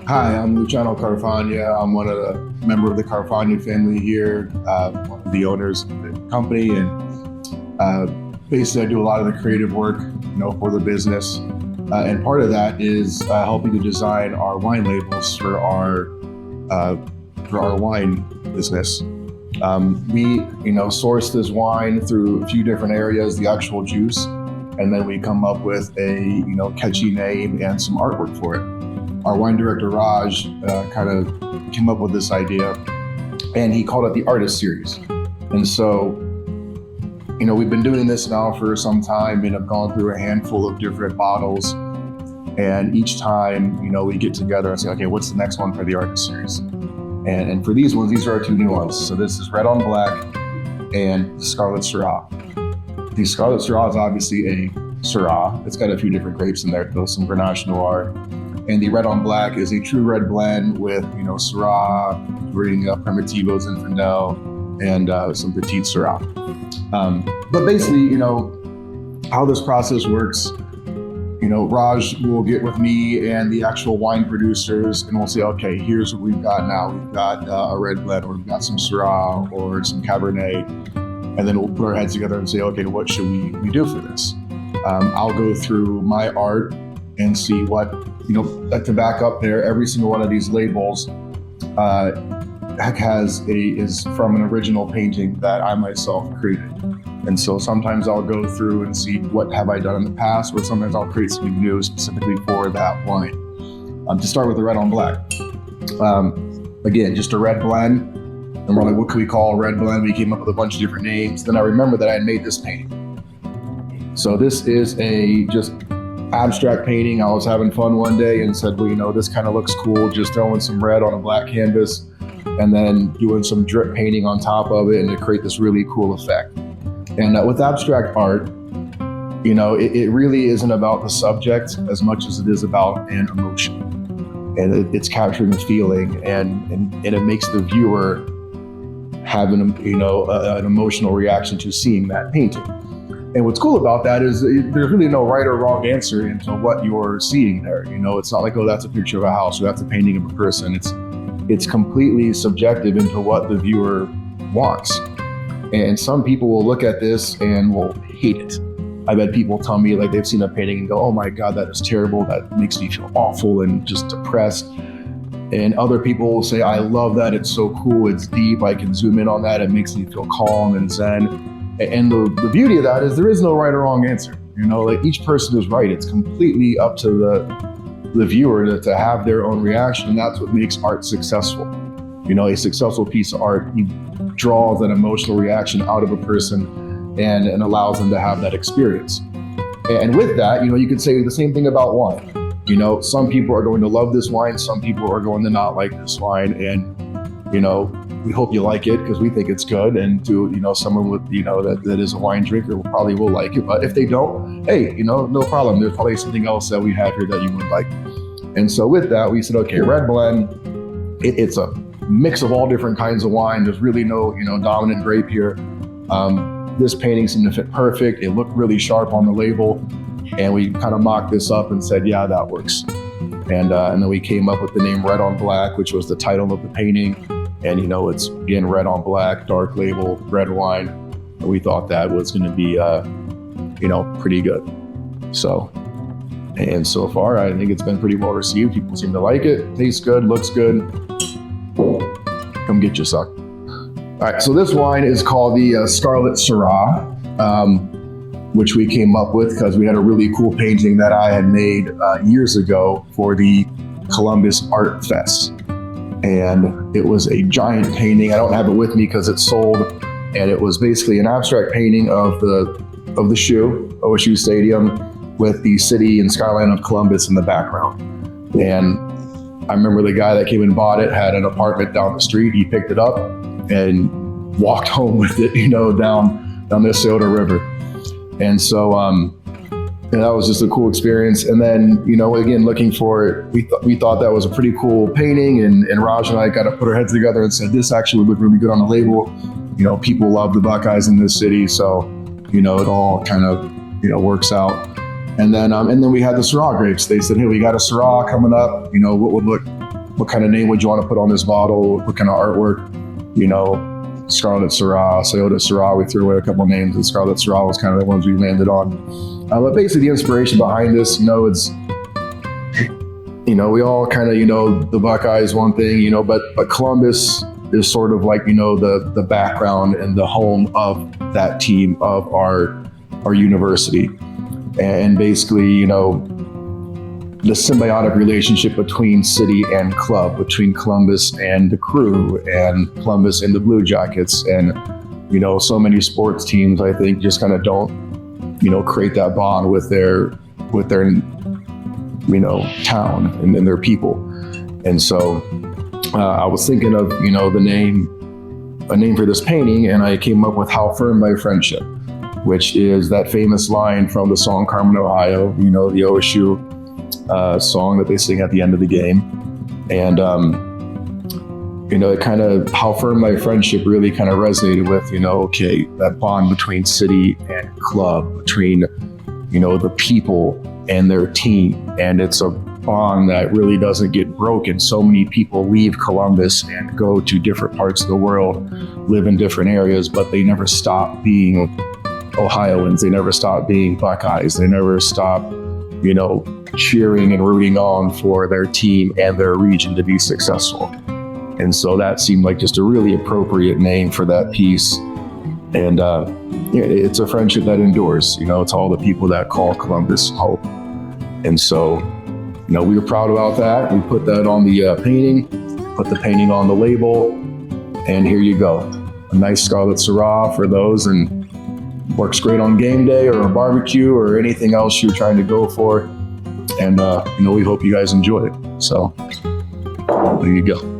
Hi, I'm Luciano Carfagna. I'm one of the member of the Carfagna family here, one of the owners of the company, and basically I do a lot of the creative work, for the business. And part of that is helping to design our wine labels for our wine business. We, source this wine through a few different areas, the actual juice, and then we come up with a, catchy name and some artwork for it. Our wine director, Raj, kind of came up with this idea, and he called it the Artist Series. And so, we've been doing this now for some time and have gone through a handful of different bottles. And each time, we get together and say, okay, what's the next one for the Artist Series? And for these ones, these are our two new ones. So this is Red on Black and Scarlet Syrah. The Scarlet Syrah is obviously a Syrah. It's got a few different grapes in there, though some Grenache Noir. And the Red on Black is a true red blend with, Syrah, bringing up Primitivo, Zinfandel, and some Petite Syrah. But basically, how this process works, Raj will get with me and the actual wine producers, and we'll say, okay, here's what we've got now. We've got a red blend, or we've got some Syrah, or some Cabernet, and then we'll put our heads together and say, okay, what should we do for this? I'll go through my art and see what, to back up there, every single one of these labels is from an original painting that I myself created. And so sometimes I'll go through and see what have I done in the past, or sometimes I'll create something new specifically for that wine. To start with the Red on Black. Again, just a red blend. And we're like, what could we call a red blend? We came up with a bunch of different names. Then I remember that I had made this painting. So this is a just abstract painting. I was having fun one day and said, well, this kind of looks cool, just throwing some red on a black canvas and then doing some drip painting on top of it and to create this really cool effect. And with abstract art, it really isn't about the subject as much as it is about an emotion. And it's capturing a feeling and it makes the viewer have an emotional reaction to seeing that painting. And what's cool about that is there's really no right or wrong answer into what you're seeing there. It's not like, oh, that's a picture of a house or that's a painting of a person. It's completely subjective into what the viewer wants. And some people will look at this and will hate it. I've had people tell me like they've seen a painting and go, oh my God, that is terrible. That makes me feel awful and just depressed. And other people will say, I love that. It's so cool. It's deep. I can zoom in on that. It makes me feel calm and zen. And the beauty of that is there is no right or wrong answer. Like each person is right. It's completely up to the viewer to have their own reaction. And that's what makes art successful. A successful piece of art draws an emotional reaction out of a person and allows them to have that experience. And with that, you could say the same thing about wine. Some people are going to love this wine. Some people are going to not like this wine. And, we hope you like it because we think it's good. And to, someone with, that is a wine drinker probably will like it. But if they don't, hey, no problem. There's probably something else that we have here that you would like. And so with that, we said, okay, red blend, it's a mix of all different kinds of wine. There's really no, dominant grape here. This painting seemed to fit perfect. It looked really sharp on the label. And we kind of mocked this up and said, yeah, that works. And then we came up with the name Red on Black, which was the title of the painting. And, it's, again, red on black, dark label, red wine. And we thought that was going to be, pretty good. So far, I think it's been pretty well received. People seem to like it. Tastes good, looks good. Come get you, suck. All right, so this wine is called the Scarlet Syrah, which we came up with because we had a really cool painting that I had made years ago for the Columbus Art Fest. And it was a giant painting. I don't have it with me because it's sold. And it was basically an abstract painting of the OSU Stadium with the city and skyline of Columbus in the background. And I remember the guy that came and bought it had an apartment down the street. He picked it up and walked home with it, down the Scioto River. And so, and that was just a cool experience. And then, again, looking for it, we thought that was a pretty cool painting. And Raj and I got to put our heads together and said, this actually would look really good on the label. People love the Buckeyes in this city. So, it all kind of, works out. And then we had the Syrah grapes. They said, hey, we got a Syrah coming up. What would look what kind of name would you want to put on this bottle? What kind of artwork? You know, Scarlet Syrah, Toyota Syrah, we threw away a couple names, and Scarlet Syrah was kind of the ones we landed on. But basically the inspiration behind this, you know, it's, you know, we all kind of, you know, the Buckeyes one thing, you know, but Columbus is sort of like, you know, the background and the home of that team, of our university. And basically, you know, the symbiotic relationship between city and club, between Columbus and the Crew, and Columbus and the Blue Jackets. And, you know, so many sports teams, I think, just kind of don't, you know, create that bond with their, you know, town and their people. And so I was thinking of, you know, a name for this painting, and I came up with How Firm Thy Friendship, which is that famous line from the song Carmen, Ohio, you know, the OSU song that they sing at the end of the game. And, you know, it kind of, How Firm Thy Friendship really kind of resonated with, you know, okay, that bond between city and club, between, you know, the people and their team. And it's a bond that really doesn't get broken. So many people leave Columbus and go to different parts of the world, live in different areas, but they never stop being Ohioans. They never stop being Buckeyes. They never stop, you know, cheering and rooting on for their team and their region to be successful. And so that seemed like just a really appropriate name for that piece. And it's a friendship that endures. You know, it's all the people that call Columbus home. And so, you know, we were proud about that. We put that on the painting, put the painting on the label, and here you go. A nice Scarlet Syrah for those, and works great on game day or a barbecue or anything else you're trying to go for. And, you know, we hope you guys enjoy it. So there you go.